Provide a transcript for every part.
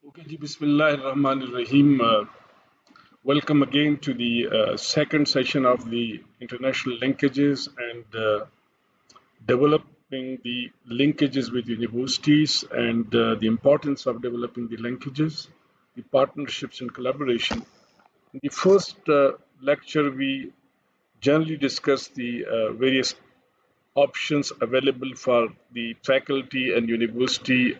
Okay, ji, Bismillahirrahmanirrahim. Welcome again to the second session of the international linkages and developing the linkages with universities and the importance of developing the linkages, the partnerships and collaboration. In the first lecture, we generally discuss the various options available for the faculty and university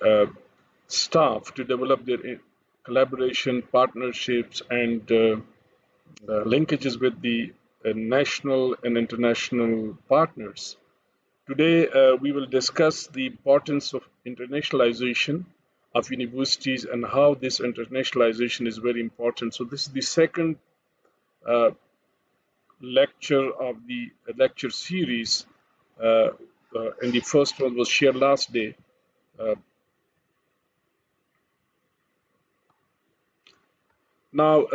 staff to develop their collaboration, partnerships, and linkages with the national and international partners. Today, we will discuss the importance of internationalization of universities and how this internationalization is very important. So, this is the second uh, lecture of the lecture series, uh, and the first one was shared last day. Uh, Now,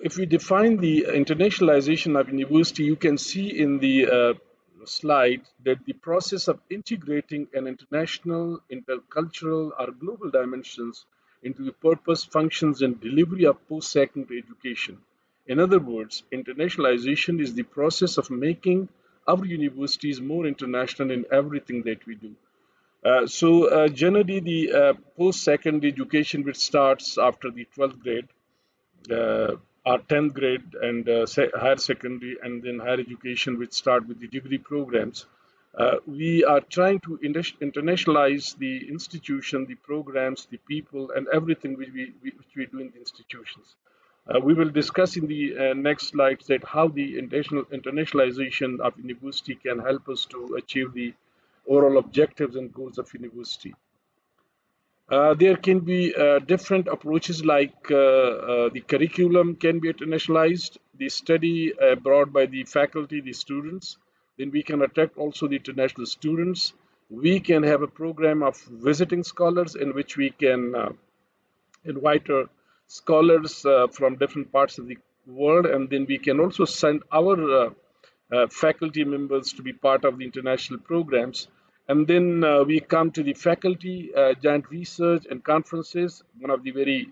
if we define the internationalization of university, you can see in the slide that the process of integrating an international, intercultural, or global dimensions into the purpose, functions, and delivery of post-secondary education. In other words, internationalization is the process of making our universities more international in everything that we do. Generally, the post-secondary education, which starts after the 12th grade, our 10th grade and higher secondary and then higher education, which start with the degree programs. We are trying to internationalize the institution, the programs, the people, and everything which we do in the institutions. We will discuss in the next slides that how the internationalization of university can help us to achieve the overall objectives and goals of university. There can be different approaches like the curriculum can be internationalized, the study brought by the faculty, the students. Then we can attract also the international students. We can have a program of visiting scholars in which we can invite scholars from different parts of the world, and then we can also send our faculty members to be part of the international programs. And then we come to the faculty joint research and conferences, one of the very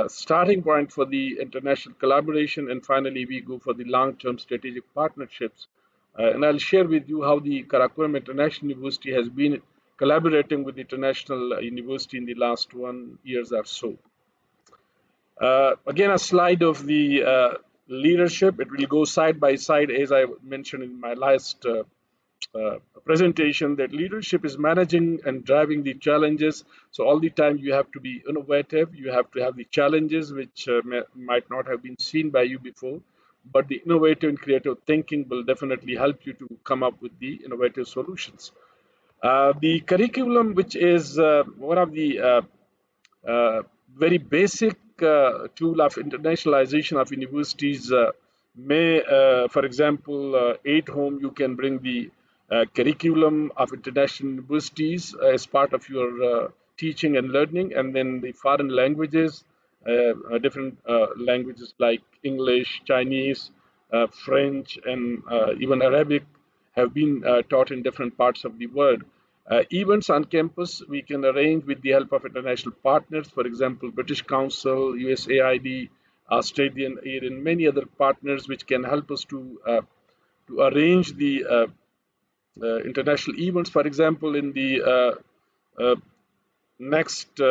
starting point for the international collaboration. And finally, we go for the long-term strategic partnerships. And I'll share with you how the Karakoram International University has been collaborating with the International University in the last 1 years or so. Again, a slide of the leadership. It will go side by side, as I mentioned in my last presentation, that leadership is managing and driving the challenges. So all the time you have to be innovative. You have to have the challenges which might not have been seen by you before. But the innovative and creative thinking will definitely help you to come up with the innovative solutions. The curriculum, which is one of the very basic tool of internationalization of universities, may, for example, at home you can bring the curriculum of international universities as part of your teaching and learning, and then the foreign languages, different languages like English, Chinese, French, and even Arabic have been taught in different parts of the world. Events on campus we can arrange with the help of international partners, for example, British Council, USAID, Australian Aid, and many other partners which can help us to arrange the international events. For example, in the next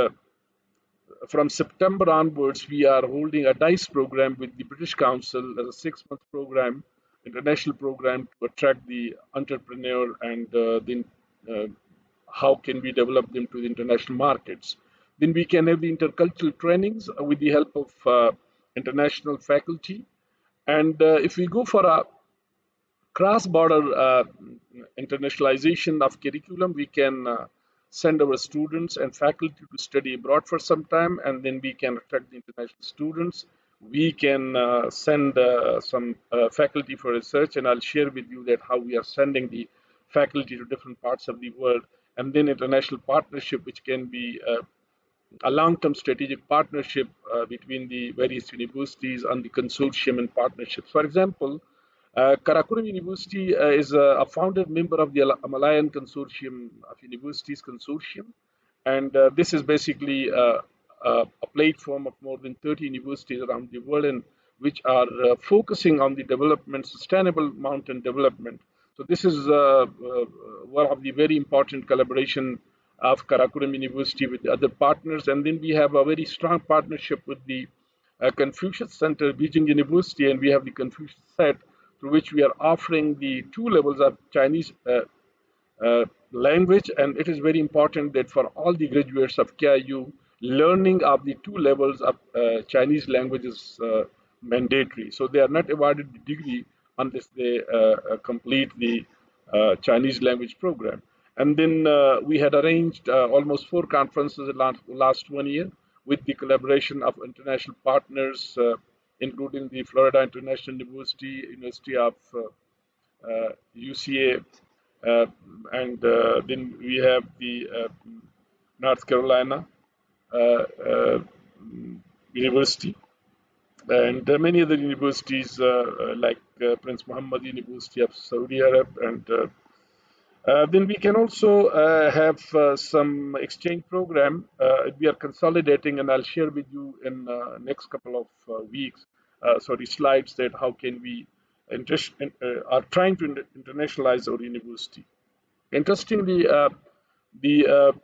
from September onwards, we are holding a DICE program with the British Council as a 6-month program, international program to attract the entrepreneur and then uh, how can we develop them to the international markets. Then we can have the intercultural trainings with the help of international faculty. And if we go for a cross-border internationalization of curriculum, we can send our students and faculty to study abroad for some time, and then we can attract the international students. We can send some faculty for research, and I'll share with you that how we are sending the faculty to different parts of the world, and then international partnership, which can be a long-term strategic partnership between the various universities on the consortium and partnerships. For example, Karakoram University is a founded member of the Malayan Consortium of Universities Consortium, and this is basically a platform of more than 30 universities around the world, and which are focusing on the development, sustainable mountain development. So this is one of the very important collaboration of Karakoram University with the other partners. And then we have a very strong partnership with the Confucius Center, Beijing University, and we have the Confucius Set, through which we are offering the two levels of Chinese language. And it is very important that for all the graduates of KIU, learning of the two levels of Chinese language is mandatory. So they are not awarded the degree unless they complete the Chinese language program. And then we had arranged almost four conferences in last 1 year with the collaboration of international partners, including the Florida International University, University of UCA, uh, and then we have the North Carolina uh, University, and many other universities like Prince Muhammad University of Saudi Arab, and then we can also have some exchange program. We are consolidating, and I'll share with you in next couple of weeks. Sorry, slides that how can we are trying to internationalize our university. Interestingly, the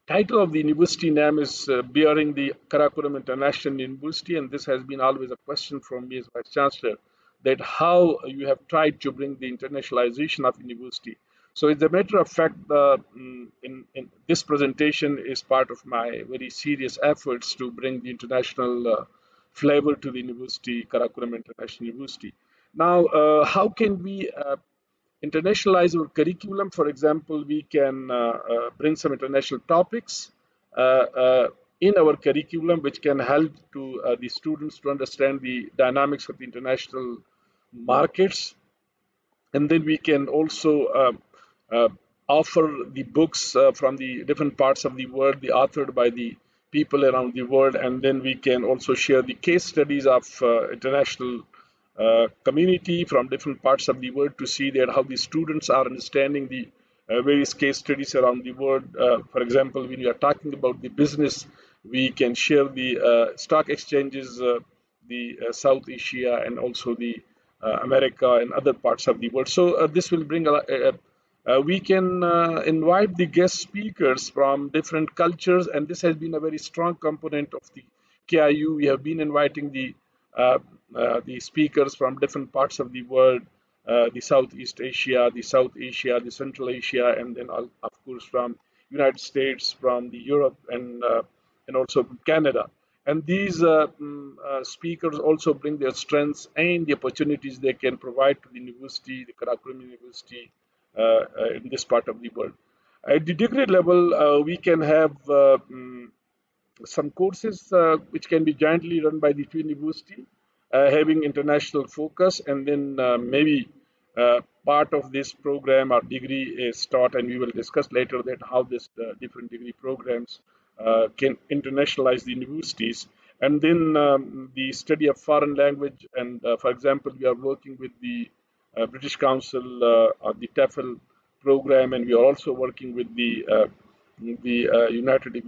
title of the university name is bearing the Karakoram International University, and this has been always a question from me as Vice Chancellor, that how you have tried to bring the internationalization of university. So, as a matter of fact, in this presentation is part of my very serious efforts to bring the international flavor to the university, Karakoram International University. Now, how can we internationalize our curriculum? For example, we can bring some international topics uh, in our curriculum, which can help to the students to understand the dynamics of the international markets. And then we can also uh, offer the books from the different parts of the world, the authored by the people around the world. And then we can also share the case studies of international community from different parts of the world, to see that how the students are understanding the various case studies around the world. For example, when you are talking about the business, we can share the stock exchanges, the South Asia, and also the America and other parts of the world. So this will bring we can invite the guest speakers from different cultures, and this has been a very strong component of the KIU. We have been inviting the speakers from different parts of the world, the Southeast Asia, the South Asia, the Central Asia, and then of course from United States, from the Europe, and also from Canada. And these speakers also bring their strengths and the opportunities they can provide to the university, the Karakoram University, in this part of the world. At the degree level, we can have some courses which can be jointly run by the two university, having international focus, and then maybe part of this program or degree is taught, and we will discuss later that how this different degree programs can internationalize the universities. And then the study of foreign language, and for example, we are working with the British Council on the TEFL program, and we are also working with the United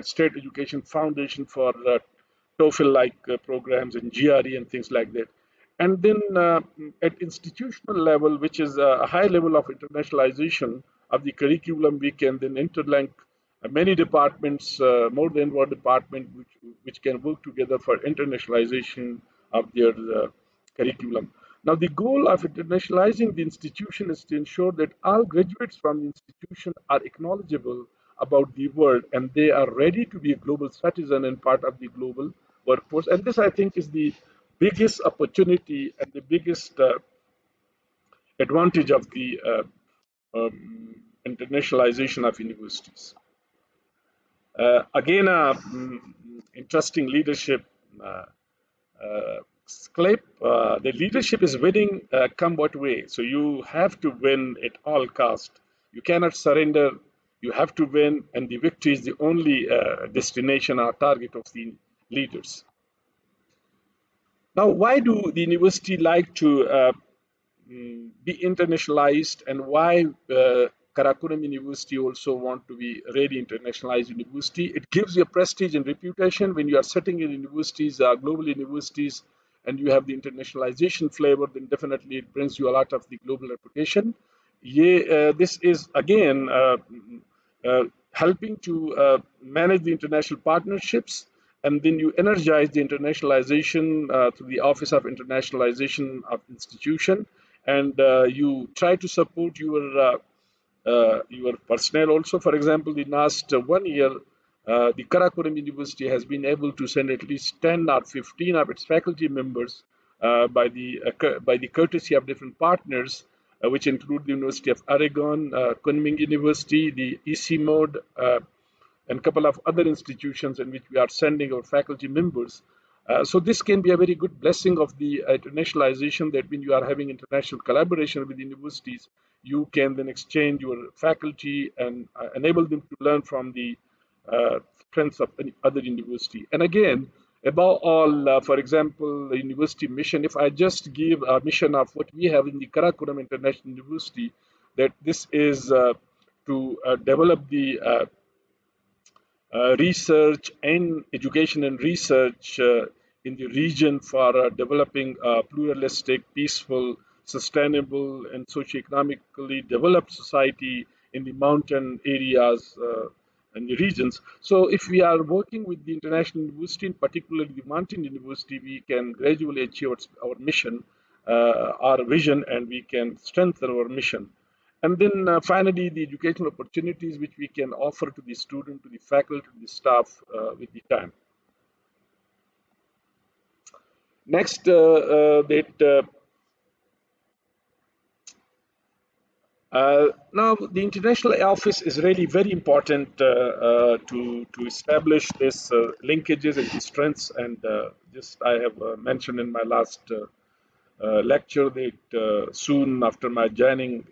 States Education Foundation for TOEFL-like programs and GRE and things like that. And then at institutional level, which is a high level of internationalization of the curriculum, we can then interlink many departments, more than one department, which can work together for internationalization of their curriculum. Now, the goal of internationalizing the institution is to ensure that all graduates from the institution are acknowledgeable about the world, and they are ready to be a global citizen and part of the global workforce. And this, I think, is the biggest opportunity and the biggest advantage of the internationalization of universities. Again, interesting leadership clip. The leadership is winning come what way. So you have to win at all cost. You cannot surrender. You have to win, and the victory is the only destination or target of the leaders. Now, why do the university like to be internationalized, and why Karakoram University also want to be really internationalized university. It gives you a prestige and reputation when you are sitting in universities, global universities, and you have the internationalization flavor. Then definitely it brings you a lot of the global reputation. Yeah, this is again helping to manage the international partnerships, and then you energize the internationalization through the Office of Internationalization of Institution, and you try to support your personnel also. For example, the last 1 year, the Karakoram University has been able to send at least 10 or 15 of its faculty members by the courtesy of different partners, which include the University of Oregon, Kunming University, the EC Mode, and a couple of other institutions in which we are sending our faculty members. So this can be a very good blessing of the internationalization, that when you are having international collaboration with universities, you can then exchange your faculty and enable them to learn from the strengths of any other university. And again, above all, for example, the university mission, if I just give a mission of what we have in the Karakoram International University, that this is to develop the research and education and research in the region for developing a pluralistic, peaceful, sustainable, and socioeconomically developed society in the mountain areas and the regions. So, if we are working with the international university, in particular the mountain university, we can gradually achieve our mission, our vision, and we can strengthen our mission. And then finally, the educational opportunities which we can offer to the student, to the faculty, to the staff with the time. Next, now the international office is really very important to establish this linkages and the strengths. And just I have mentioned in my last lecture that soon after my joining,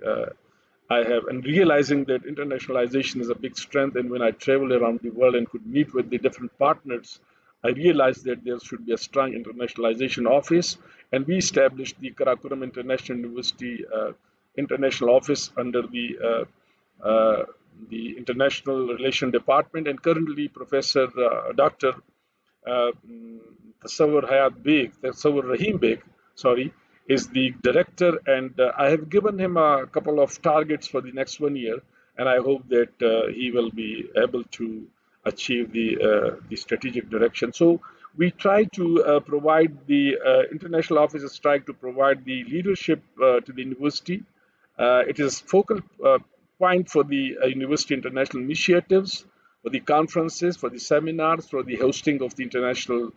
I have, and realizing that internationalization is a big strength. And when I travel around the world and could meet with the different partners, I realized that there should be a strong internationalization office. And we established the Karakoram International University International Office under the International Relation Department. And currently, Professor Dr. Tasawwur Hayat Beg, Tasawwur Rahim Beg, sorry, is the director, and I have given him a couple of targets for the next 1 year, and I hope that he will be able to achieve the strategic direction. So we try to provide the international offices try to provide the leadership to the university. It is focal point for the university international initiatives, for the conferences, for the seminars, for the hosting of the international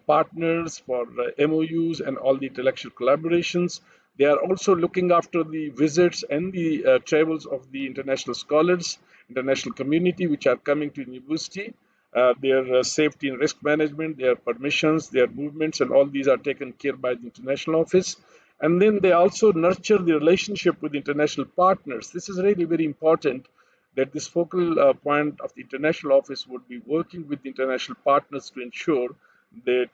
partners, for MOUs and all the intellectual collaborations. They are also looking after the visits and the travels of the international scholars, international community which are coming to university. Their safety and risk management, their permissions, their movements, and all these are taken care by the international office. And then they also nurture the relationship with international partners. This is really very important, that this focal point of the international office would be working with the international partners to ensure that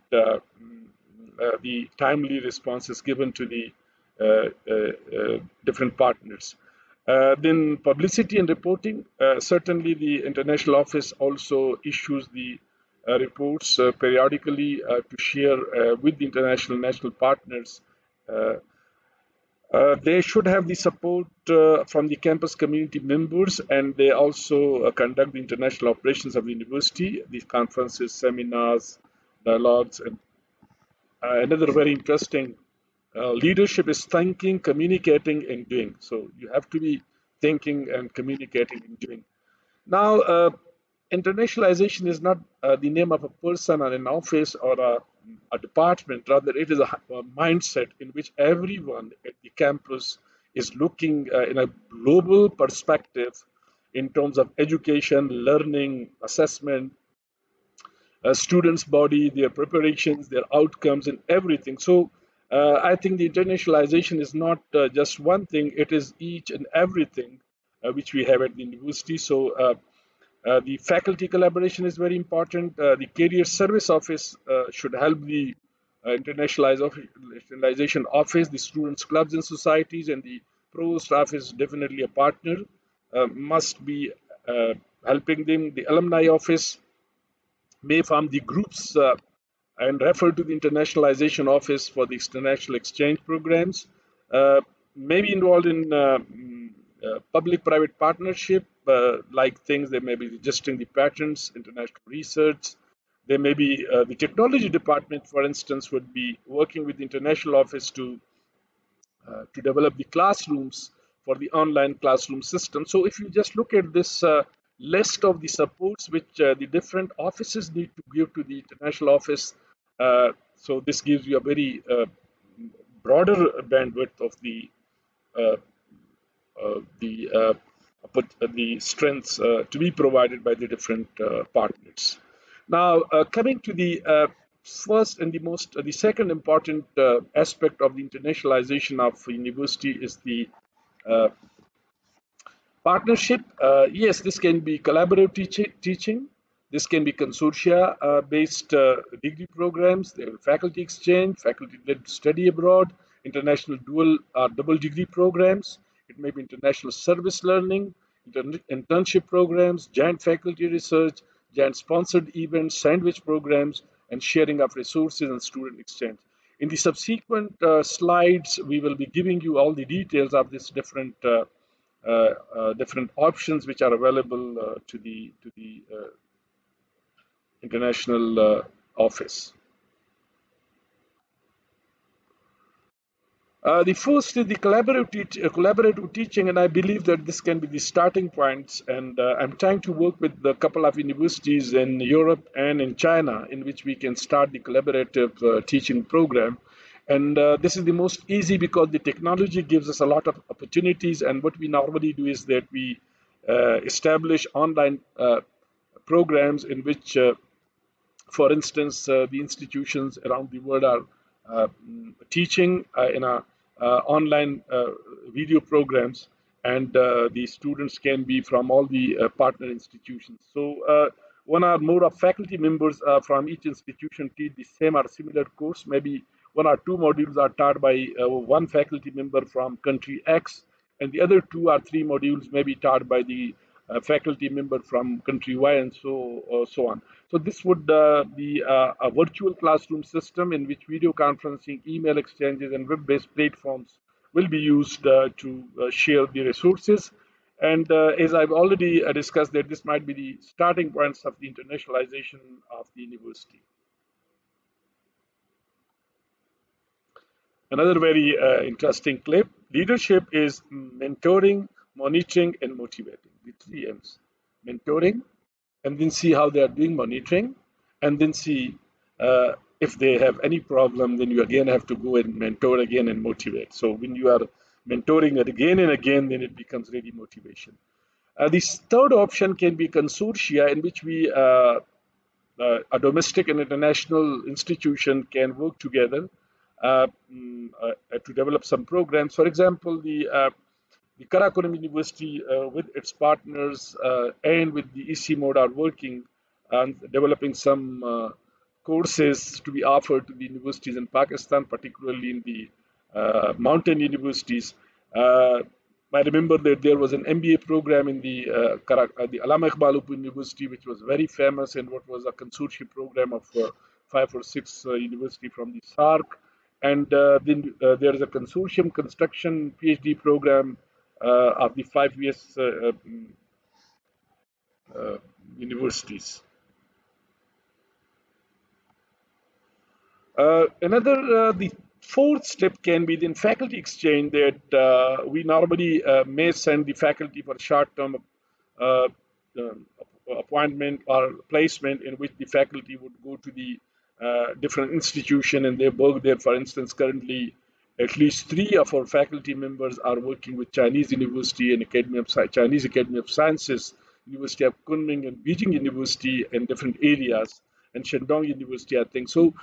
the timely response is given to the different partners. Then publicity and reporting. Certainly, the international office also issues the reports periodically to share with the international national partners. Uh, they should have the support from the campus community members, and they also conduct the international operations of the university, these conferences, seminars, dialogues, and another very interesting leadership is thinking, communicating, and doing. So you have to be thinking and communicating and doing. Now, internationalization is not the name of a person or an office or a department. Rather, it is a mindset in which everyone at the campus is looking in a global perspective in terms of education, learning, assessment, students' body, their preparations, their outcomes, and everything. So I think the internationalization is not just one thing, it is each and everything which we have at the university. So the faculty collaboration is very important. The career service office should help the internationalization office, the students' clubs and societies, and the provost staff is definitely a partner. must be helping them. The alumni office may form the groups and refer to the internationalization office for the international exchange programs, may be involved in public-private partnership, like things they may be registering the patents, international research. There may be the technology department, for instance, would be working with the international office to develop the classrooms for the online classroom system. So if you just look at this list of the supports which the different offices need to give to the international office, so this gives you a very broader bandwidth of uh, the strengths to be provided by the different partners. Now, coming to the first and the second important aspect of the internationalization of university is the uh, partnership. Yes, this can be collaborative teaching. This can be consortia based degree programs, there are faculty exchange, faculty led study abroad, international dual or double degree programs. It may be international service learning, internship programs, joint faculty research, joint sponsored events, sandwich programs, and sharing of resources and student exchange. In the subsequent slides, we will be giving you all the details of these different options which are available to the international office. The first is the collaborative teaching, and I believe that this can be the starting points. And I'm trying to work with a couple of universities in Europe and in China, in which we can start the collaborative teaching program. And this is the most easy because the technology gives us a lot of opportunities. And what we normally do is that we establish online programs in which for instance, the institutions around the world are teaching in a online video programs, and the students can be from all the partner institutions. So one or more of faculty members from each institution teach the same or similar course. Maybe one or two modules are taught by one faculty member from country X, and the other two or three modules may be taught by the faculty member from country Y, and so on. So this would be a virtual classroom system in which video conferencing, email exchanges, and web-based platforms will be used to share the resources. And as I've already discussed, that this might be the starting points of the internationalization of the university. Another very interesting clip: leadership is mentoring, monitoring, and motivating. The three M's: mentoring, and then see how they are doing monitoring, and then see if they have any problem. Then you again have to go and mentor again and motivate. So when you are mentoring it again and again, then it becomes really motivation. This third option can be consortia, in which a domestic and international institution can work together to develop some programs. For example, the Karakoram University, with its partners and with the EC mode, are working on developing some courses to be offered to the universities in Pakistan, particularly in the mountain universities. I remember that there was an MBA program in the Allama Iqbal Open University, which was very famous, and what was a consortium program of 5 or 6 universities from the SARC. And then there is a consortium construction PhD program of the 5 years uh, universities. The fourth step can be the faculty exchange, that we normally may send the faculty for short-term uh, um, appointment or placement, in which the faculty would go to the different institution and they work there. For instance, currently at least three of our faculty members are working with Chinese University and Chinese Academy of Sciences, University of Kunming and Beijing University in different areas, and Shandong University, I think. So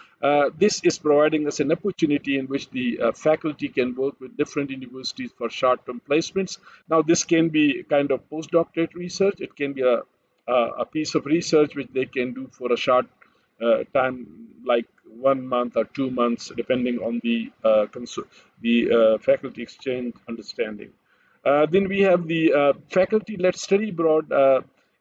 this is providing us an opportunity in which the faculty can work with different universities for short-term placements. Now, this can be kind of postdoctorate research. It can be a piece of research which they can do for a short time, like 1 month or 2 months, depending on the faculty exchange understanding. Then we have the faculty-led study abroad,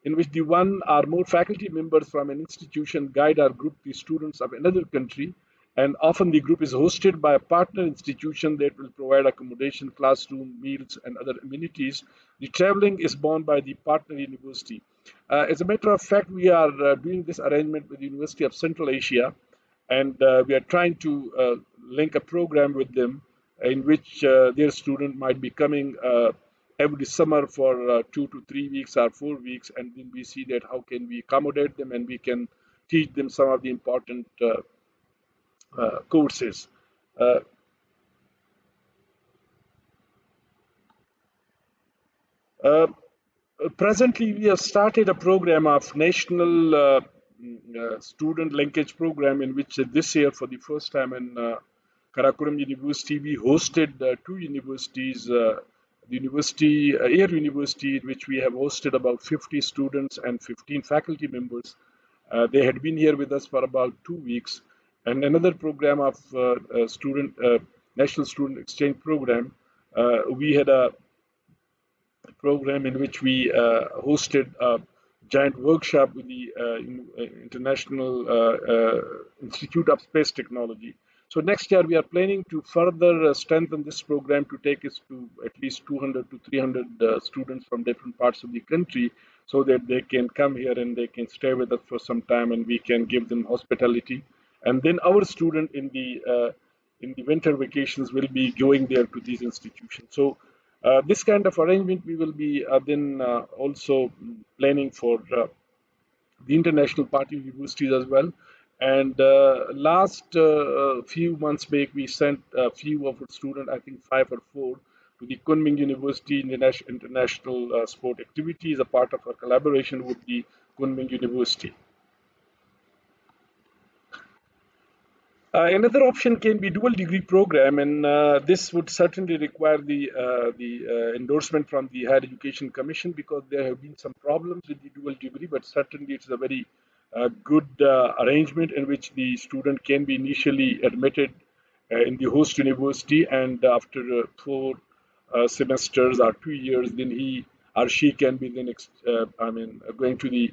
in which the one or more faculty members from an institution guide or group the students of another country, and often the group is hosted by a partner institution that will provide accommodation, classroom, meals, and other amenities. The traveling is borne by the partner university. As a matter of fact, we are doing this arrangement with the University of Central Asia, and we are trying to link a program with them in which their student might be coming every summer for 2 to 3 weeks or 4 weeks, and then we see that how can we accommodate them and we can teach them some of the important courses. Uh, uh, Presently, we have started a program of national student linkage program in which this year, for the first time in Karakoram University, we hosted two universities. The university, Air University, in which we have hosted about 50 students and 15 faculty members. They had been here with us for about 2 weeks, and another program of student national student exchange program. We had a program in which we hosted a giant workshop with the International Institute of Space Technology. So next year we are planning to further strengthen this program to take us to at least 200 to 300 students from different parts of the country, so that they can come here and they can stay with us for some time, and we can give them hospitality. And then our student in the winter vacations will be going there to these institutions. So this kind of arrangement we will be then also planning for the international party universities as well. And last few months back, we sent a few of our students, I think 5 or 4, to the Kunming University International Sport Activity as a part of our collaboration with the Kunming University. Another option can be dual degree program, and this would certainly require the endorsement from the Higher Education Commission, because there have been some problems with the dual degree. But certainly, it's a very good arrangement in which the student can be initially admitted in the host university, and after 4 semesters or 2 years, then he or she can be then going to the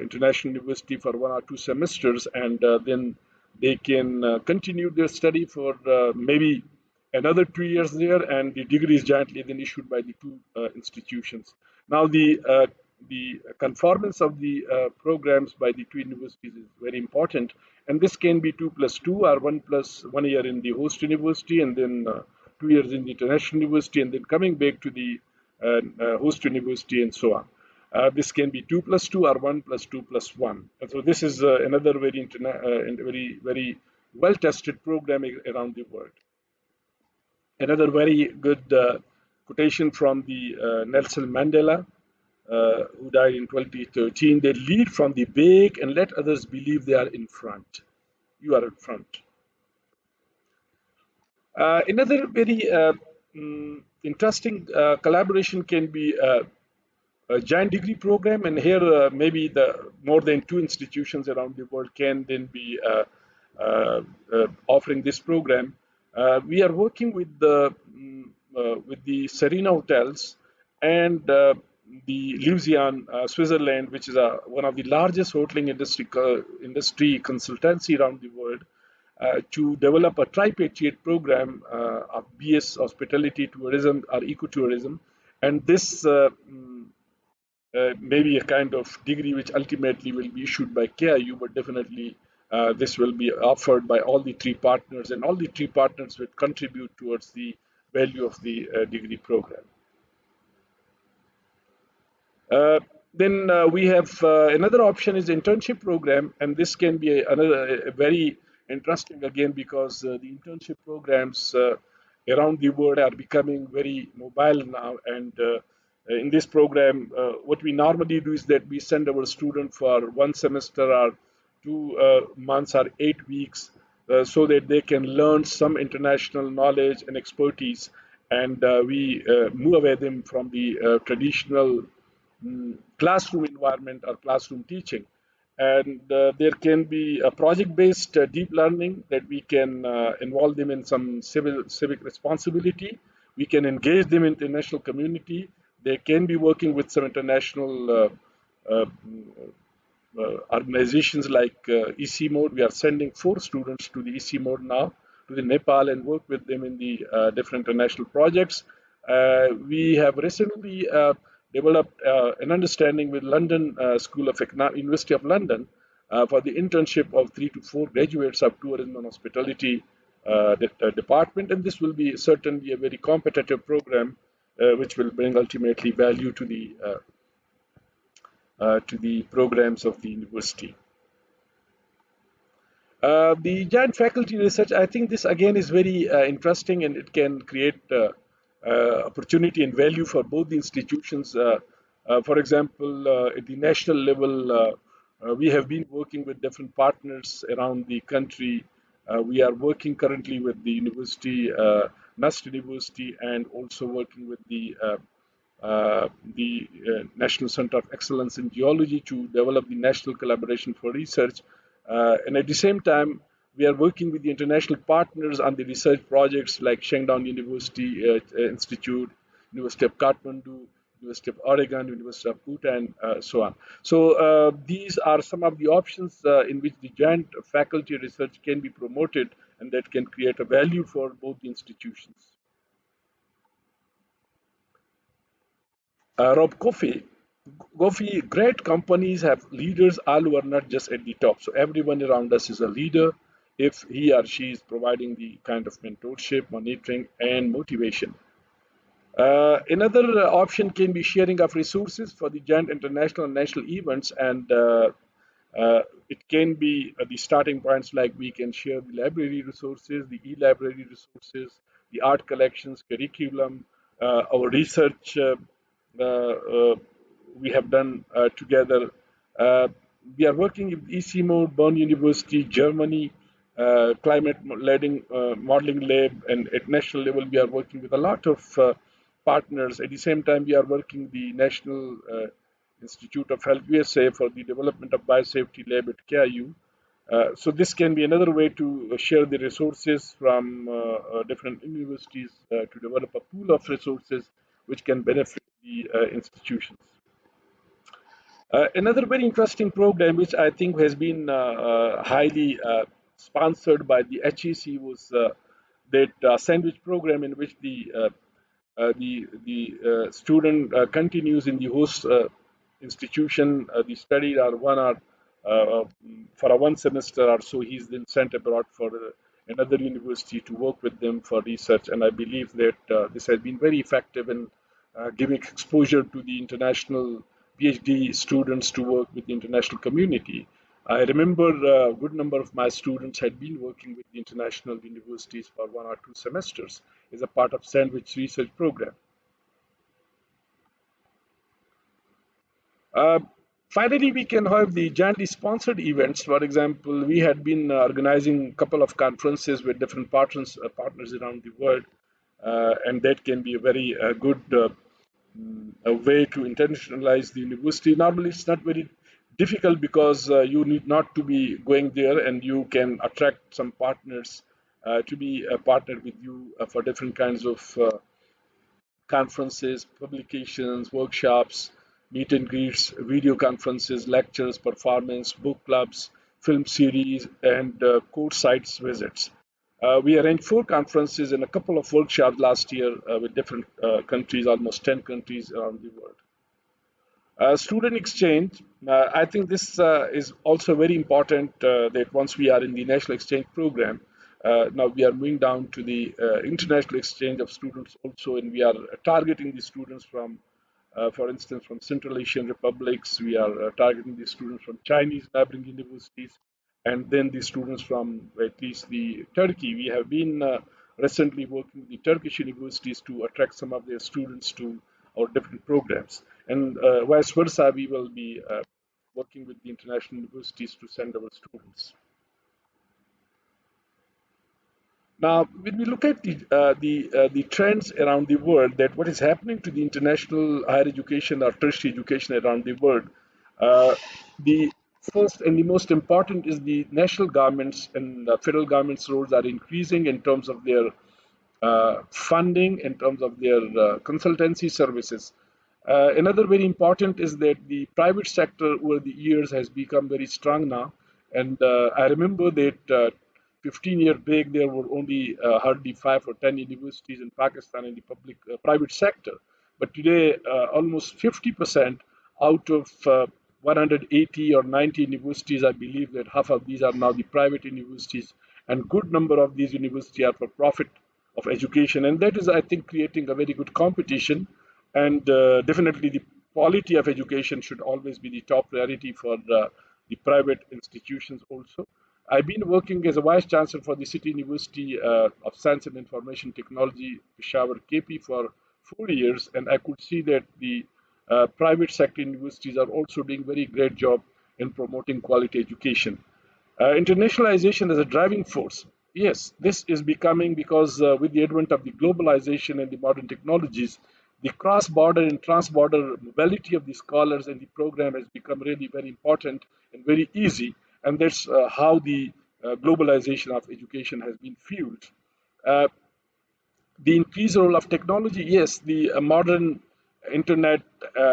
international university for 1 or 2 semesters, and then they can continue their study for maybe another 2 years there, and the degree is jointly then issued by the two institutions. Now, the conformance of the programs by the two universities is very important, and this can be 2+2 or 1+1 year in the host university, and then 2 years in the international university, and then coming back to the host university, and so on. This can be 2+2 or 1+2+1. And so this is another very well tested program around the world. Another very good quotation from the Nelson Mandela, who died in 2013. They lead from the back and let others believe they are in front. You are in front. Another very interesting collaboration can be a giant degree program, and here maybe the more than two institutions around the world can then be offering this program. We are working with the Serena Hotels and the Lausanne, Switzerland, which is one of the largest hoteling industry consultancy around the world, to develop a tripartite program of BS hospitality tourism or ecotourism, and this maybe a kind of degree which ultimately will be issued by KIU, but definitely this will be offered by all the three partners, and all the three partners will contribute towards the value of the degree program. Uh, then we have another option is internship program, and this can be another very interesting again, because the internship programs around the world are becoming very mobile now. And in this program, what we normally do is that we send our student for 1 semester or 2 months or 8 weeks, so that they can learn some international knowledge and expertise, and we move away them from the traditional classroom environment or classroom teaching. And there can be a project-based deep learning that we can involve them in some civic responsibility, We can engage them in international community. They can be working with some international uh, organizations like EC Mode. We are sending 4 students to the EC Mode now to the Nepal and work with them in the different international projects. We have recently developed an understanding with London School of University of London for the internship of 3 to 4 graduates of tourism and hospitality department, and this will be certainly a very competitive program, which will bring ultimately value to the programs of the university. The joint faculty research, I think this again is very interesting, and it can create opportunity and value for both the institutions. For example, at the national level, we have been working with different partners around the country. We are working currently with the university, Nust University, and also working with the National Center of Excellence in Geology to develop the national collaboration for research. And at the same time, we are working with the international partners on the research projects like Shangdong University Institute, University of Kathmandu, University of Oregon, University of Utah, and so on. So these are some of the options in which the joint faculty research can be promoted and that can create a value for both the institutions. Rob Coffee, great companies have leaders all who are not just at the top. So everyone around us is a leader if he or she is providing the kind of mentorship, monitoring, and motivation. Another option can be sharing of resources for the giant international and national events, and it can be the starting points like we can share the library resources, the e-library resources, the art collections, curriculum, our research we have done together. Uh, we are working with ECMO, Bonn University, Germany, climate modeling lab, and at national level we are working with a lot of partners. At the same time, we are working the National Institute of Health USA for the development of biosafety lab at KIU. So this can be another way to share the resources from different universities to develop a pool of resources which can benefit the institutions. Another very interesting program, which I think has been highly sponsored by the HEC, was that sandwich program in which the student continues in the host institution. The studies are for a 1 semester or so. He's then sent abroad for another university to work with them for research, and I believe that this has been very effective in giving exposure to the international PhD students to work with the international community. I remember a good number of my students had been working with the international universities for 1 or 2 semesters as a part of Sandwich Research Program. Uh, Finally, we can have the jointly sponsored events. For example, we had been organizing a couple of conferences with different partners around the world, and that can be a very good a way to internationalize the university. Normally, it's not very difficult because you need not to be going there, and you can attract some partners to be partnered with you for different kinds of conferences, publications, workshops, meet and greets, video conferences, lectures, performance, book clubs, film series, and course sites visits. We arranged 4 conferences and a couple of workshops last year with different countries, almost 10 countries around the world. Student exchange, I think this is also very important that once we are in the national exchange program, now we are moving down to the international exchange of students also, and we are targeting the students from, for instance, from Central Asian republics. We are targeting the students from Chinese neighboring universities, and then the students from at least the Turkey. We have been recently working with the Turkish universities to attract some of their students to our different programs. And vice versa, we will be working with the international universities to send our students. Now, when we look at the trends around the world, that what is happening to the international higher education or tertiary education around the world, the first and the most important is the national governments and federal governments' roles are increasing in terms of their funding, in terms of their consultancy services. Another very important is that the private sector over the years has become very strong now. And I remember that 15-year back, there were only hardly 5 or 10 universities in Pakistan in the public private sector. But today, almost 50% out of 180 or 90 universities, I believe that half of these are now the private universities, and good number of these universities are for profit of education, and that is, I think, creating a very good competition. And definitely, the quality of education should always be the top priority for the private institutions also. I've been working as a vice chancellor for the City University of Science and Information Technology, Peshawar, KP, for 4 years, and I could see that the private sector universities are also doing very great job in promoting quality education. Internationalization as a driving force. Yes, this is becoming because with the advent of the globalization and the modern technologies, the cross border and trans border mobility of the scholars and the program has become really very important and very easy. And that's how the globalization of education has been fueled. Uh, the increased role of technology, yes, the modern internet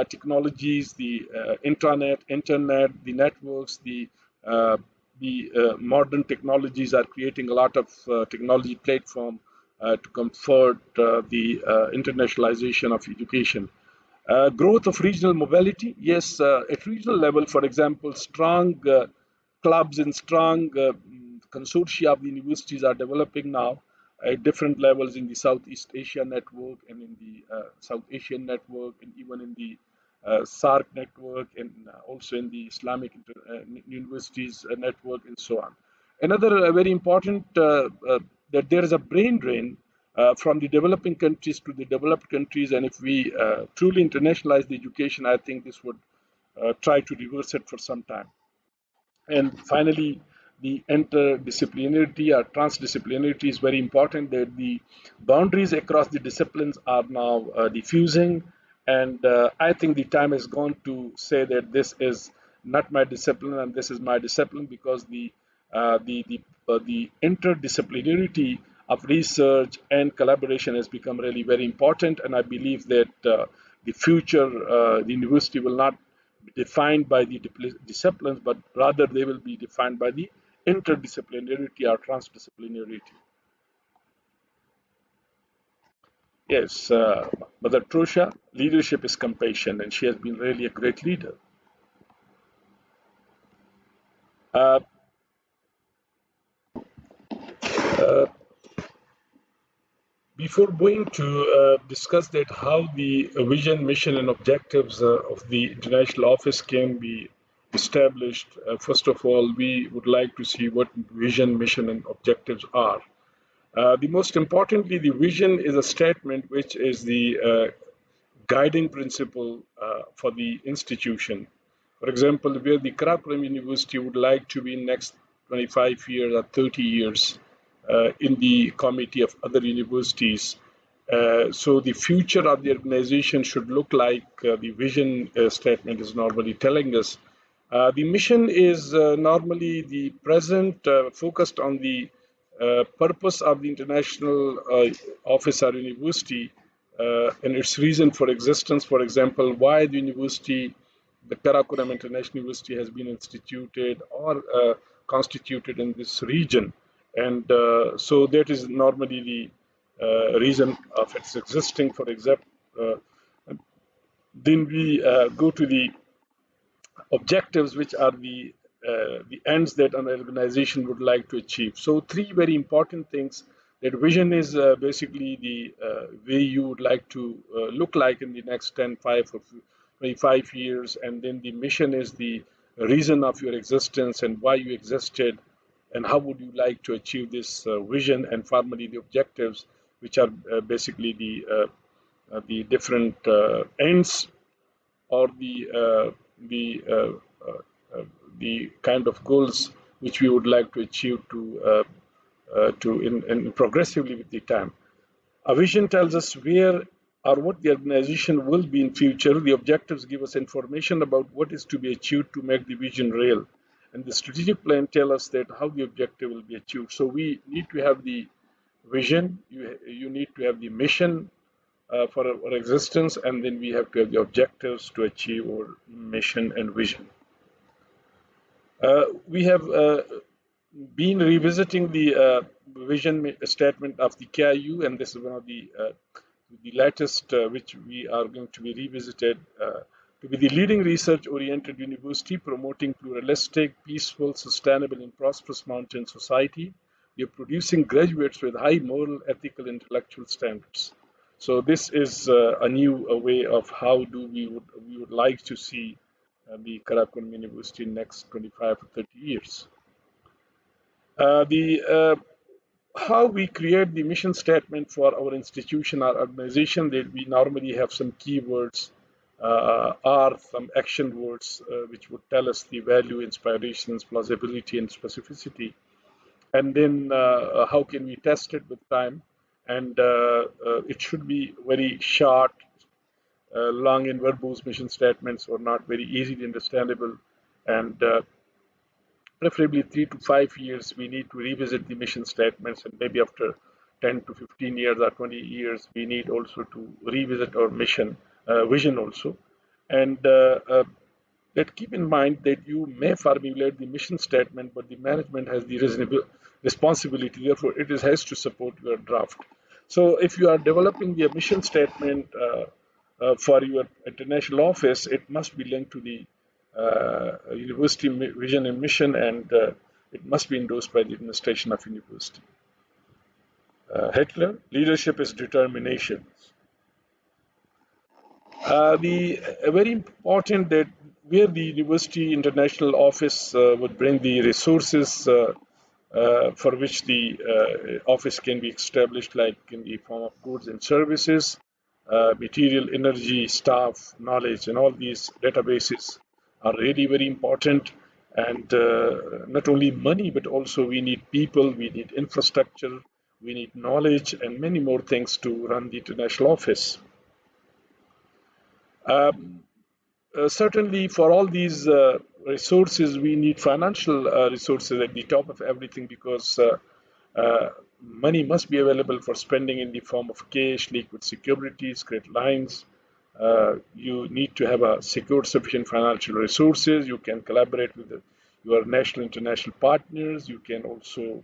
technologies, the internet, the networks, the modern technologies are creating a lot of technology platform to comfort the internationalization of education. Growth of regional mobility, yes, at regional level, for example, strong clubs and strong consortia of the universities are developing now at different levels in the Southeast Asia network and in the South Asian network and even in the SARC network and also in the Islamic universities network and so on. Another very important that there is a brain drain from the developing countries to the developed countries, and if we truly internationalize the education, I think this would try to reverse it for some time. And finally, the interdisciplinarity or transdisciplinarity is very important, that the boundaries across the disciplines are now diffusing. And I think the time has gone to say that this is not my discipline and this is my discipline, because the interdisciplinarity of research and collaboration has become really very important. And I believe that the future, the university will not defined by the disciplines, but rather they will be defined by the interdisciplinarity or transdisciplinarity. Yes, Mother Trosha, leadership is compassion, and she has been really a great leader. Uh, uh, Before going to discuss that how the vision, mission, and objectives of the international office can be established, first of all, we would like to see what vision, mission, and objectives are. The most importantly, the vision is a statement which is the guiding principle for the institution. For example, where the Curriculum University would like to be in next 25 years or 30 years in the committee of other universities. So the future of the organization should look like the vision statement is normally telling us. The mission is normally the present, focused on the purpose of the international office or university and its reason for existence. For example, why the university, the Karakoram International University, has been instituted or constituted in this region. And so that is normally the reason of its existing. For example, then we go to the objectives, which are the ends that an organization would like to achieve. So three very important things. That vision is basically the way you would like to look like in the next 10, 5, or 25 years. And then the mission is the reason of your existence and why you existed and how would you like to achieve this vision. And finally, the objectives, which are basically the different ends or the kind of goals which we would like to achieve in progressively with the time. A vision tells us where or what the organization will be in future. The objectives give us information about what is to be achieved to make the vision real, and the strategic plan tell us that how the objective will be achieved. So we need to have the vision, you need to have the mission for our existence, and then we have to have the objectives to achieve our mission and vision. We have been revisiting the vision statement of the KIU, and this is one of the latest which we are going to be revisited to be the leading research-oriented university promoting pluralistic, peaceful, sustainable, and prosperous mountain society. We are producing graduates with high moral, ethical, intellectual standards. So this is a new way of how do we would like to see the Karakoram University in next 25 to 30 years. The how we create the mission statement for our institution or organization, that we normally have some keywords or some action words which would tell us the value, inspirations, plausibility, and specificity. And then how can we test it with time? And it should be very short, long and verbose mission statements, or not very easily understandable. And preferably 3 to 5 years, we need to revisit the mission statements, and maybe after 10 to 15 years or 20 years, we need also to revisit our mission vision also. And that keep in mind that you may formulate the mission statement, but the management has the reasonable responsibility. Therefore, it has to support your draft. So, if you are developing the mission statement for your international office, it must be linked to the university vision and mission, and it must be endorsed by the administration of university. Hitler, leadership is determination. The very important that where the university international office would bring the resources for which the office can be established, like in the form of goods and services, material, energy, staff, knowledge, and all these databases are really very important. And not only money, but also we need people, we need infrastructure, we need knowledge, and many more things to run the international office. Certainly, for all these resources, we need financial resources at the top of everything, because money must be available for spending in the form of cash, liquid securities, credit lines. You need to have a secure, sufficient financial resources. You can collaborate with your national, international partners. You can also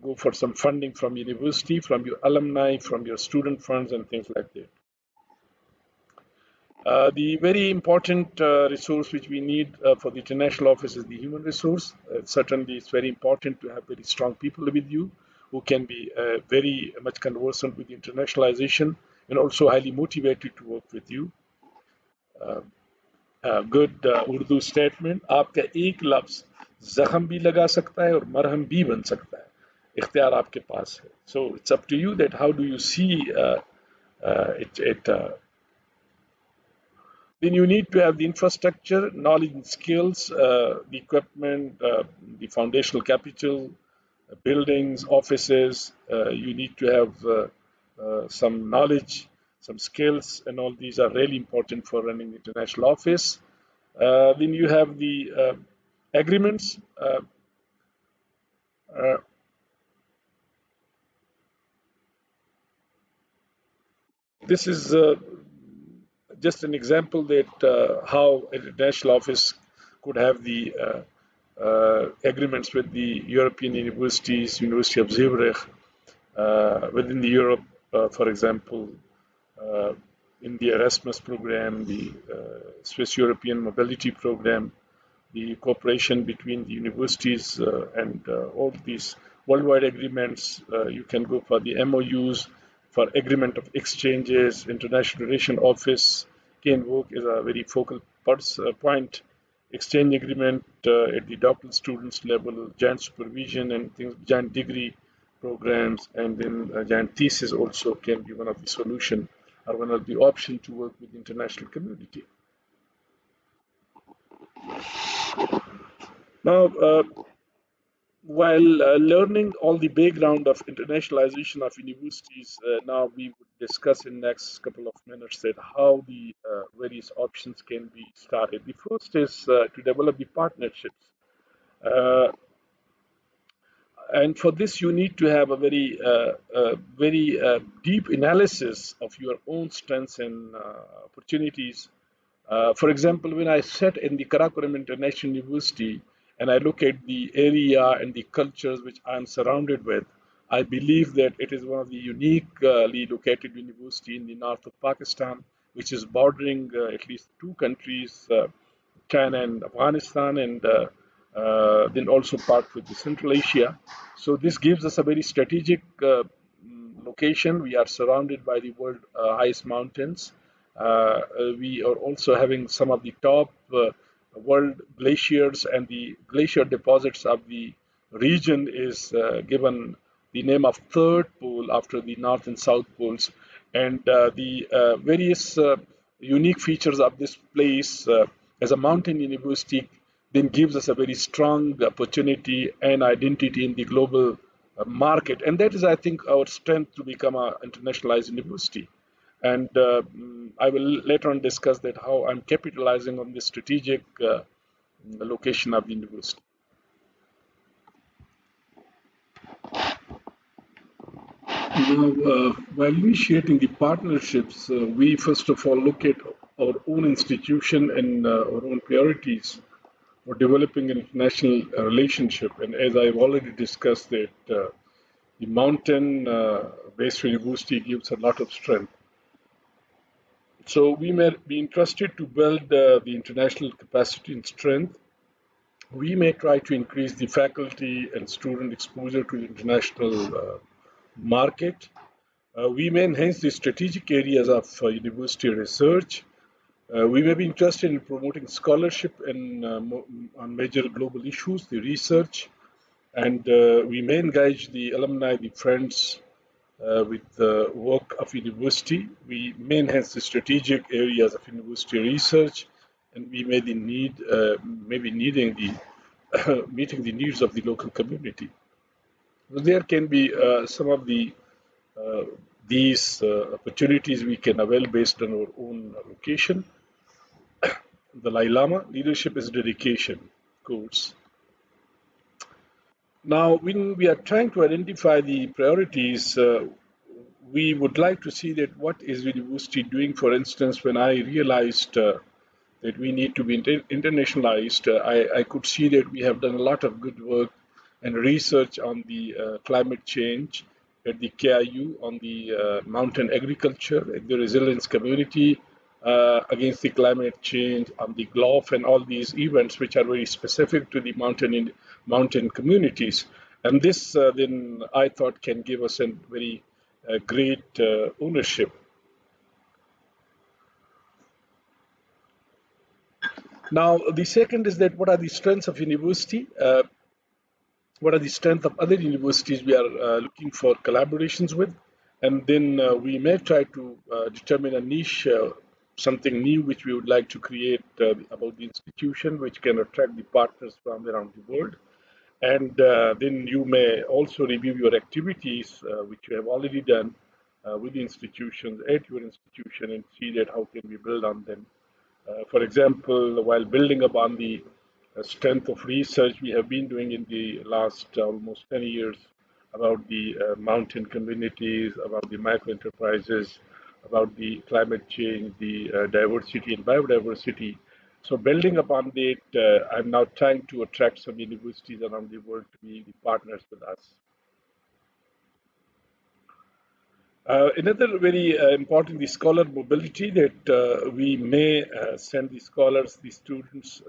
go for some funding from university, from your alumni, from your student funds, and things like that. The very important resource which we need for the international office is the human resource. Certainly, it's very important to have very strong people with you who can be very much conversant with internationalization and also highly motivated to work with you. Good Urdu statement. आपका एक लफ्ज जख्म भी लगा सकता है और मरहम भी बन सकता है. इख्तियार आपके पास है. So it's up to you that how do you see it. Then you need to have the infrastructure, knowledge and skills, the equipment, the foundational capital, buildings, offices. You need to have some knowledge, some skills, and all these are really important for running the international office. Then you have the agreements. Uh, this is just an example that how an international office could have the agreements with the European universities, University of Zurich, within the Europe, for example, uh, in the Erasmus program, the Swiss European Mobility program, the cooperation between the universities and all these worldwide agreements. You can go for the MOUs, for agreement of exchanges. International Relation Office can work as a very focal point. Exchange agreement at the doctoral students level, joint supervision and things, joint degree programs, and then joint thesis also can be one of the solution or one of the option to work with the international community. Now, while learning all the background of internationalization of universities, now we would discuss in next couple of minutes that how the various options can be started. The first is to develop the partnerships. Uh, And for this, you need to have a very deep analysis of your own strengths and opportunities. For example, when I sat in the Karakoram International University and I look at the area and the cultures which I am surrounded with, I believe that it is one of the uniquely located university in the north of Pakistan, which is bordering at least two countries, China and Afghanistan, and then also part with the Central Asia. So this gives us a very strategic location. We are surrounded by the world highest mountains. We are also having some of the top world glaciers, and the glacier deposits of the region is given the name of third pole after the north and south poles. And the various unique features of this place as a mountain university then gives us a very strong opportunity and identity in the global market. And that is, I think, our strength to become an internationalized university. And I will later on discuss that how I'm capitalizing on this strategic location of the university. Now, while initiating the partnerships, we first of all look at our own institution and our own priorities for developing an international relationship. And as I've already discussed, that the mountain-based university gives a lot of strength. So we may be interested to build the international capacity and strength. We may try to increase the faculty and student exposure to the international market. We may enhance the strategic areas of university research. We may be interested in promoting scholarship and on major global issues, the research, and we may engage the alumni, the friends, with the work of university. We may enhance the strategic areas of university research, and we may be needing the meeting the needs of the local community. So there can be some of uh, these opportunities we can avail based on our own location. The Dalai Lama Leadership is Dedication course. Now, when we are trying to identify the priorities, we would like to see that what is the university doing. For instance, when I realized that we need to be internationalized, I could see that we have done a lot of good work and research on the climate change at the KIU, on the mountain agriculture, at the resilience community against the climate change, on the GLOF, and all these events which are very specific to the mountain communities. And this then I thought can give us a very great ownership. Now, the second is that what are the strengths of university? What are the strengths of other universities we are looking for collaborations with? And then we may try to determine a niche, something new which we would like to create about the institution, which can attract the partners from around the world. And then you may also review your activities, which you have already done with the institutions at your institution, and see that how can we build on them. For example, while building upon the strength of research we have been doing in the last almost 10 years about the mountain communities, about the micro enterprises, about the climate change, the diversity and biodiversity. So, building upon that, I'm now trying to attract some universities around the world to be the partners with us. Another very important is scholar mobility, that we may send the scholars, the students.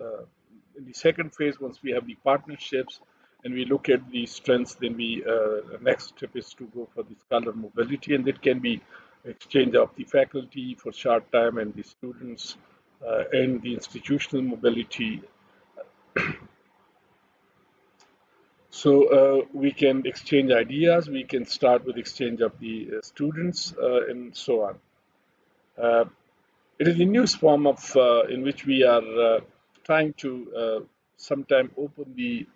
In the second phase, once we have the partnerships and we look at the strengths, then the next step is to go for the scholar mobility, and that can be exchange of the faculty for short time and the students, and the institutional mobility. So we can exchange ideas, we can start with exchange of the students, and so on. Uh, it is a new form of in which we are trying to sometime open the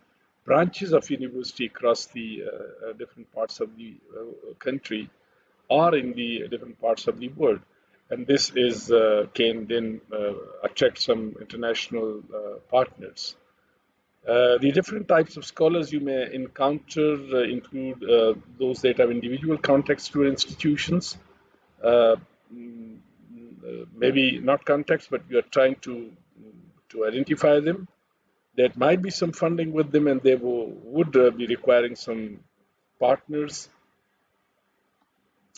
branches of university across the different parts of the country or in the different parts of the world. And this is can then attract some international partners. The different types of scholars you may encounter include those that have individual context to institutions, uh, mm, maybe not context, but we are trying to identify them. There might be some funding with them, and they would be requiring some partners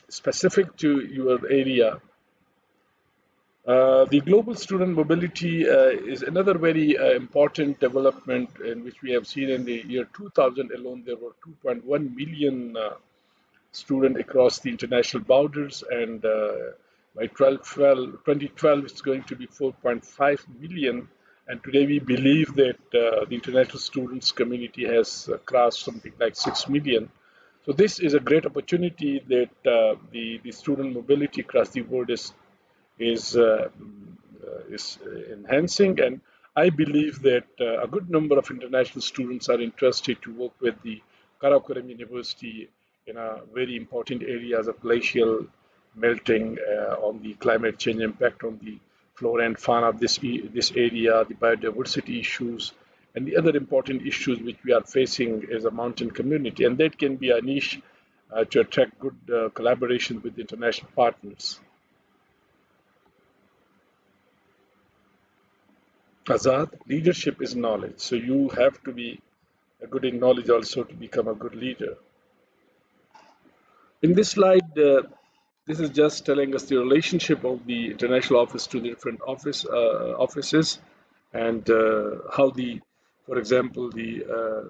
specific to your area. The global student mobility is another very important development in which we have seen in the year 2000 alone. There were 2.1 million students across the international borders, and by 2012 it's going to be 4.5 million. And today we believe that the international students community has crossed something like 6 million. So this is a great opportunity that the student mobility across the world is enhancing, and I believe that a good number of international students are interested to work with the Karakoram University in a very important areas of glacial melting, on the climate change impact on the flora and fauna of this area, the biodiversity issues, and the other important issues which we are facing as a mountain community, and that can be a niche to attract good collaboration with international partners. Azad, leadership is knowledge. So you have to be good in knowledge also to become a good leader. In this slide, this is just telling us the relationship of the international office to the different offices, and how for example, the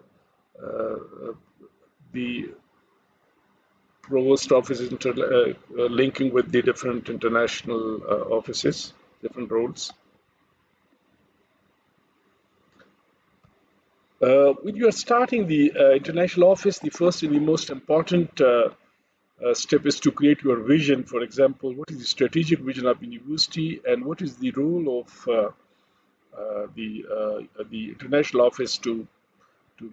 provost office is linking with the different international offices, different roles. When you are starting the international office, the first and the most important step is to create your vision. For example, what is the strategic vision of the university, and what is the role of the international office to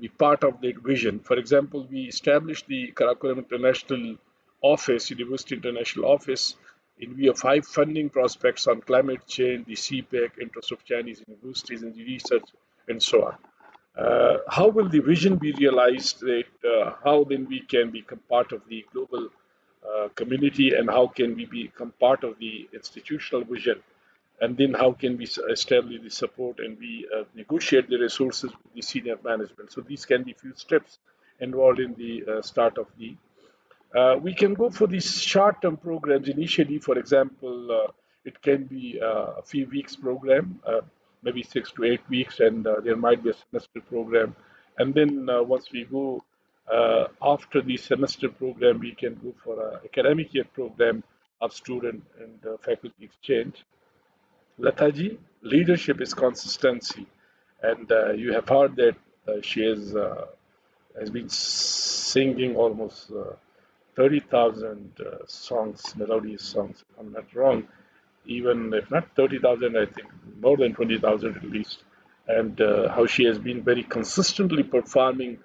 be part of that vision. For example, we established the Karakoram International Office, University International Office, in view of 5 funding prospects on climate change, the CPEC, interest of Chinese universities in the research, and so on. How will the vision be realized? That how then we can become part of the global community, and how can we become part of the institutional vision, and then how can we establish the support, and we negotiate the resources with the senior management. So these can be few steps involved in the start of the we can go for these short-term programs initially. For example, it can be a few weeks program, maybe 6 to 8 weeks, and there might be a semester program. And then once we go after the semester program, we can go for an academic year program of student and faculty exchange. Lataji, leadership is consistency, and you have heard that has been singing almost 30,000 songs, melodious songs, if I'm not wrong. Even if not 30,000, I think more than 20,000 at least. And how she has been very consistently performing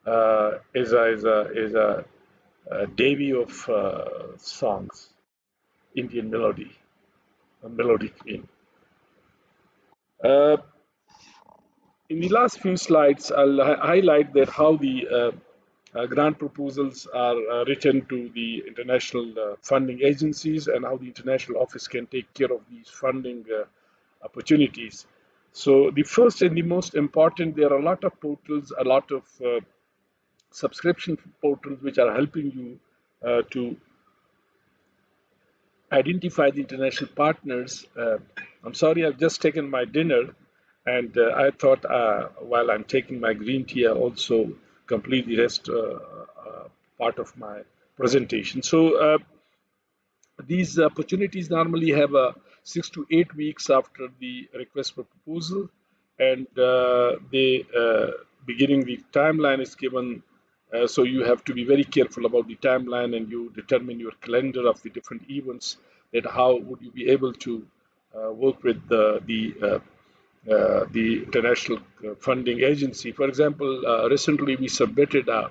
as a Devi of songs, Indian melody, a melody queen. Uh, in the last few slides, I'll highlight that how the grant proposals are written to the international funding agencies, and how the international office can take care of these funding opportunities. So the first and the most important, there are a lot of portals, a lot of subscription portals which are helping you to identify the international partners. I'm sorry, I've just taken my dinner, and I thought while I'm taking my green tea, I also complete the rest part of my presentation. So these opportunities normally have 6 to 8 weeks after the request for proposal, and they beginning the timeline is given. So you have to be very careful about the timeline, and you determine your calendar of the different events. That how would you be able to work with the international funding agency. For example, recently we submitted a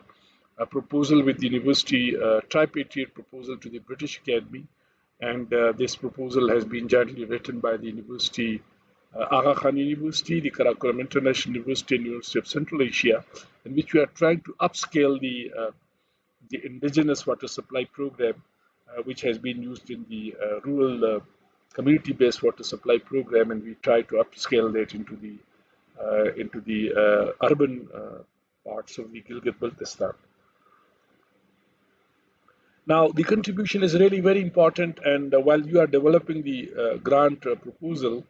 proposal with the university, tripartite proposal to the British Academy, and this proposal has been jointly written by the university, Aga Khan University, the Karakoram International University, and University of Central Asia, in which we are trying to upscale the indigenous water supply program, which has been used in the rural community-based water supply program, and we try to upscale that into the urban parts of the Gilgit-Baltistan. Now, the contribution is really very important, and while you are developing the grant proposal,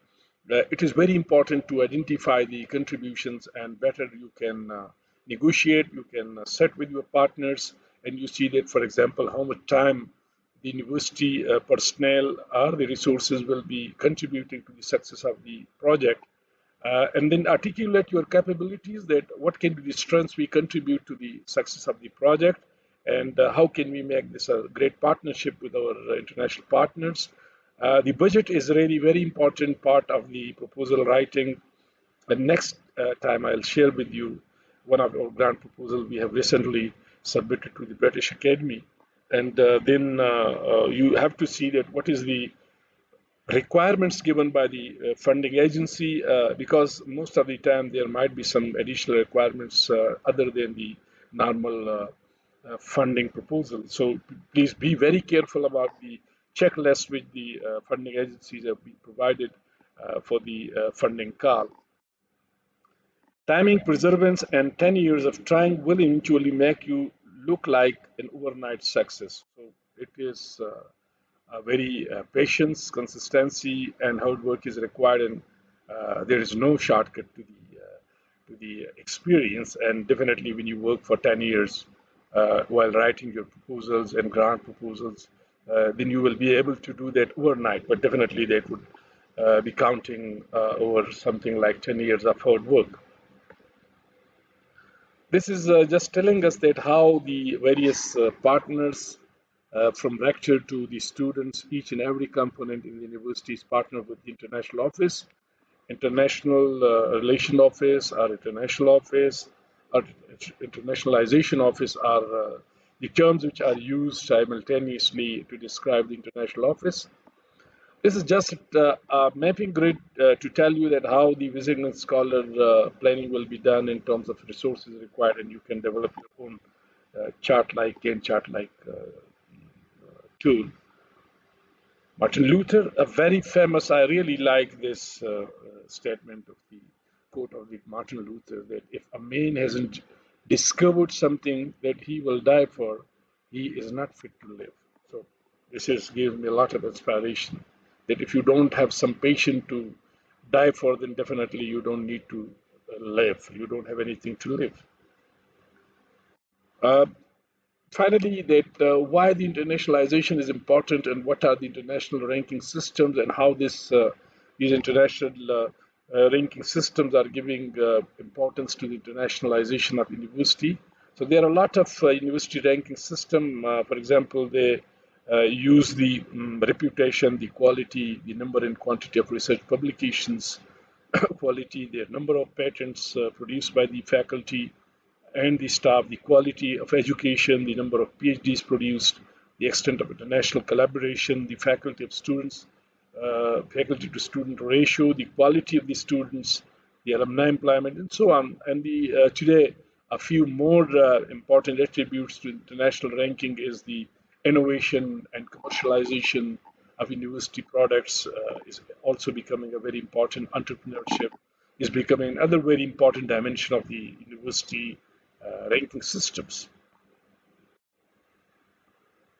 it is very important to identify the contributions, and better you can negotiate, you can set with your partners, and you see that, for example, how much time the university personnel or the resources will be contributing to the success of the project, and then articulate your capabilities, that what can be the strengths we contribute to the success of the project, and how can we make this a great partnership with our international partners. The budget is really very important part of the proposal writing. The next time I'll share with you one of our grant proposals we have recently submitted to the British Academy, and then you have to see that what is the requirements given by the funding agency, because most of the time there might be some additional requirements other than the normal funding proposal. So please be very careful about the checklist which the funding agencies have been provided for the funding call. Timing, perseverance, and 10 years of trying will eventually make you look like an overnight success. So it is very patience, consistency, and hard work is required, and there is no shortcut to the experience. And definitely, when you work for 10 years while writing your proposals and grant proposals, then you will be able to do that overnight. But definitely, that would be counting over something like 10 years of hard work. This is just telling us that how the various partners, from rector to the students, each and every component in the university's partner with the international office, international relation office, or international office, or internationalization office are the terms which are used simultaneously to describe the international office. This is just a mapping grid to tell you that how the visiting scholar planning will be done in terms of resources required, and you can develop your own chart-like Gantt chart-like tool. Martin Luther, a very famous, I really like this statement of the quote of the Martin Luther, that if a man hasn't discovered something that he will die for, he is not fit to live. So this is gives me a lot of inspiration, that if you don't have some patience to die for, then definitely you don't need to live. You don't have anything to live. Uh, Finally, that why the internationalization is important, and what are the international ranking systems, and how these international ranking systems are giving importance to the internationalization of university. So there are a lot of university ranking system. For example, they use the reputation, the quality, the number and quantity of research publications, quality, the number of patents produced by the faculty and the staff, the quality of education, the number of PhDs produced, the extent of international collaboration, the faculty of students, faculty to student ratio, the quality of the students, the alumni employment, and so on. And today, a few more important attributes to international ranking is the innovation and commercialization of university products is also becoming a very important. Entrepreneurship is becoming another very important dimension of the university ranking systems.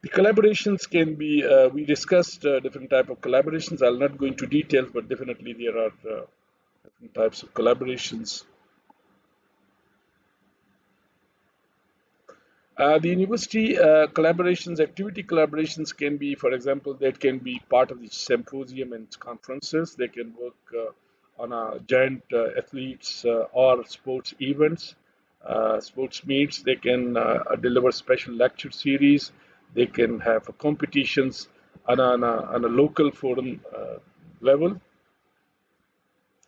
The collaborations can be, we discussed different type of collaborations. I'll not go into details, but definitely there are different types of collaborations. The university collaborations, activity collaborations can be, for example, that can be part of the symposium and conferences. They can work on a giant athletes or sports events, sports meets. They can deliver special lecture series. They can have competitions on a local forum level.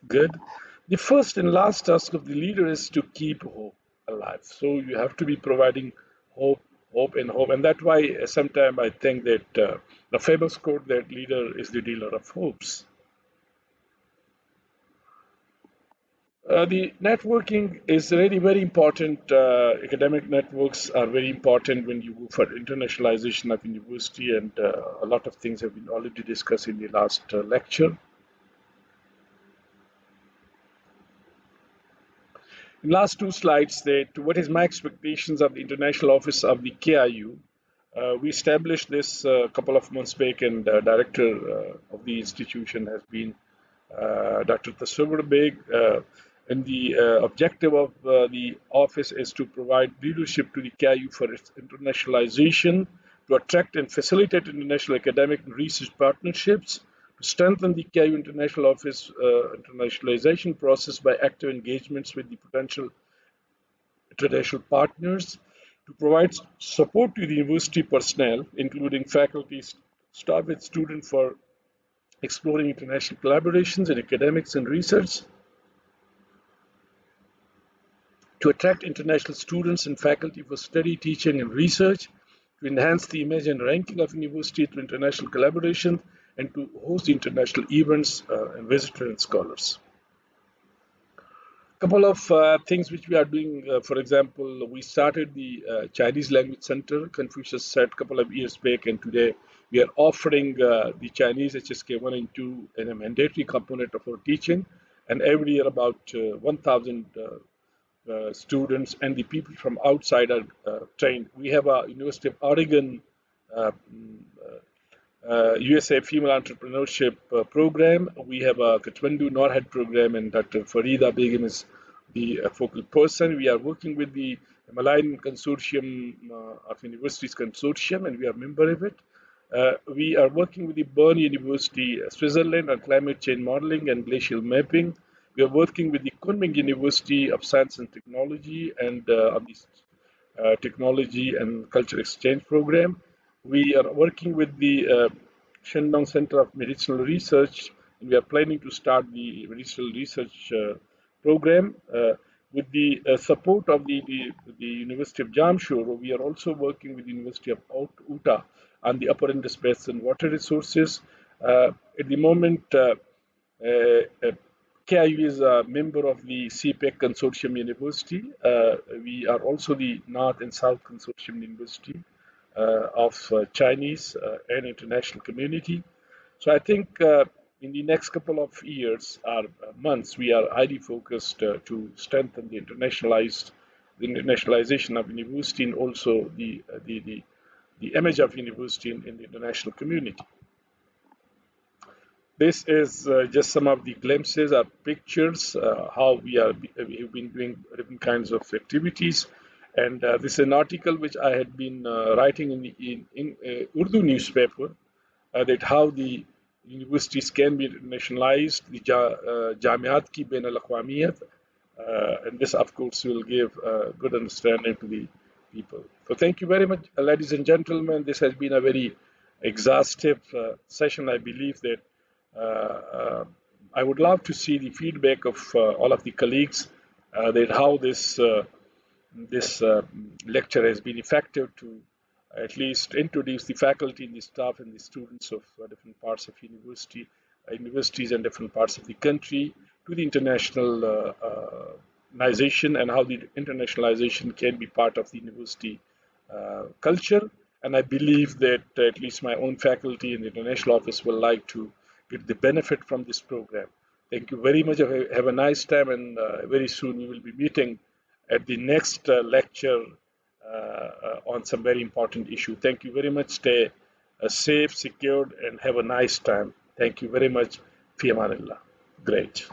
Good. The first and last task of the leader is to keep hope alive. So you have to be providing hope, hope, and hope. And that's why sometimes I think that the famous quote that leader is the dealer of hopes. The networking is really very important. Academic networks are very important when you go for internationalization of university, and a lot of things have been already discussed in the last lecture. In last two slides, that what is my expectations of the international office of the KIU. We established this a couple of months back, and director of the institution has been Dr. Tasawwur Beg. And the objective of the office is to provide leadership to the KIU for its internationalization, to attract and facilitate international academic and research partnerships, to strengthen the KIU International Office internationalization process by active engagements with the potential international partners, to provide support to the university personnel, including faculty, staff, and students for exploring international collaborations in academics and research, to attract international students and faculty for study, teaching, and research, to enhance the image and ranking of university through international collaboration, and to host international events and visitors and scholars. Couple of things which we are doing. For example, we started the Chinese Language Center. Confucius said a couple of years back, and today we are offering the Chinese HSK 1 and 2 in a mandatory component of our teaching. And every year, about 1,000 students and the people from outside are trained. We have a University of Oregon USA Female Entrepreneurship Program. We have a Kathmandu Norhead program, and Dr. Farida Begum is the focal person. We are working with the Himalayan Consortium of Universities Consortium, and we are a member of it. We are working with the Bern University, Switzerland, on climate change modeling and glacial mapping. We are working with the Kunming University of Science and Technology and on the Technology and Culture Exchange Program. We are working with the Shandong Center of Medicinal Research, and we are planning to start the medicinal research program. With the support of the University of Jamshur, we are also working with the University of Utah on the upper Indus Basin water resources. At the moment, KIU is a member of the CPEC Consortium University. We are also the North and South Consortium University of Chinese and international community. So I think in the next couple of years or months, we are highly focused to strengthen the internationalization of university, and also the image of university in the international community. This is just some of the glimpses or pictures how we've been doing different kinds of activities. And this is an article which I had been writing in Urdu newspaper, that how the universities can be internationalized, the Jamiat ki bain al-Aqwamiyat, and this, of course, will give good understanding to the people. So thank you very much, ladies and gentlemen. This has been a very exhaustive session. I believe that I would love to see the feedback of all of the colleagues, that how this lecture has been effective to at least introduce the faculty and the staff and the students of different parts of universities and different parts of the country to the internationalization, and how the internationalization can be part of the university culture. And I believe that at least my own faculty in the international office will like to get the benefit from this program. Thank you very much. Have a nice time, and very soon we will be meeting at the next lecture on some very important issue. Thank you very much. Stay safe, secured, and have a nice time. Thank you very much. Fi amanillah. Great.